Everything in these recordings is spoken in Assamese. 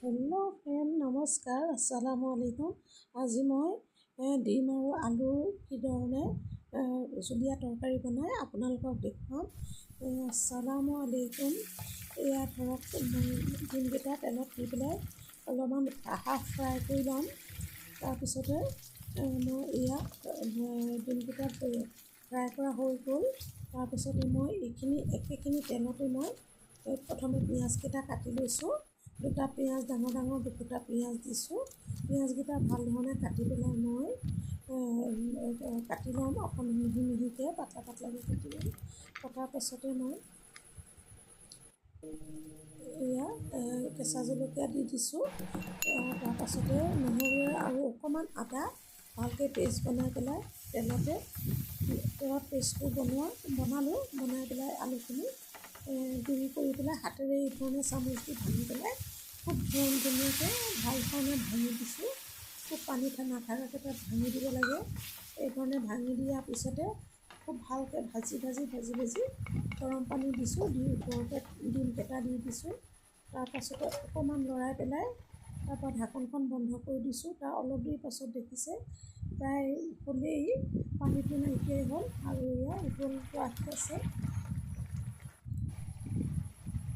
हेलो फ्रेंड, नमस्कार, अस्सलामु आलैकुम। আজি মই ডিম আৰু আলু কিধৰণে জুলীয়া তৰকাৰী বনাই আপোনালোকক দেখুৱাম। अस्सलामु आलैकुম। এয়া ধৰক ডিমকেইটা তেলত দি পেলাই অলপমান হাফ ফ্ৰাই কৰি ল'ম। তাৰপিছতে মই এয়া ডিমকেইটা ফ্ৰাই কৰা হৈ গ'ল। তাৰপিছতে মই একেখিনি তেলতে মই প্ৰথমে পিঁয়াজকেইটা কাটি লৈছোঁ। দুটা পিঁয়াজ ডাঙৰ ডাঙৰ দুটা পিঁয়াজ দিছোঁ। পিঁয়াজকেইটা ভাল ধৰণে কাটি পেলাই মই কাটি ল'ম। অকণ মিহি মিহিকৈ পাতলা পাতলাকৈ কাটি ল'ম। কটাৰ পাছতে মই এয়া কেঁচা জলকীয়া দি দিছোঁ। তাৰপাছতে নহৰু আৰু অকণমান আদা ভালকৈ পেষ্ট বনাই পেলাই তেলত পেষ্টটো বনালোঁ। বনাই পেলাই আলুখিনি গুড়ি কৰি পেলাই হাতেৰে এই ধৰণে চামুচ দি ভাঙি পেলাই খুব ধুনীয়াকৈ ভাল ধৰণে ভাঙি দিছোঁ। খুব পানী নাথাকাকৈ তাত ভাঙি দিব লাগে। এই ধৰণে ভাঙি দিয়াৰ পিছতে খুব ভালকৈ ভাজি গৰম পানী দিছোঁ। দি ওপৰতে ডিমকেইটা দি দিছোঁ। তাৰপাছতে অকণমান লৰাই পেলাই তাৰপৰা ঢাকনখন বন্ধ কৰি দিছোঁ। তাৰ অলপ দেৰি পাছত দেখিছে প্ৰায় হ'লেই, পানীটো নাইকিয়াই হ'ল আৰু এয়া উতলটো আহি আছে।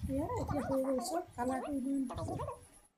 এতিয়া হৈ গ'ল। চব কালাৰটো ইমান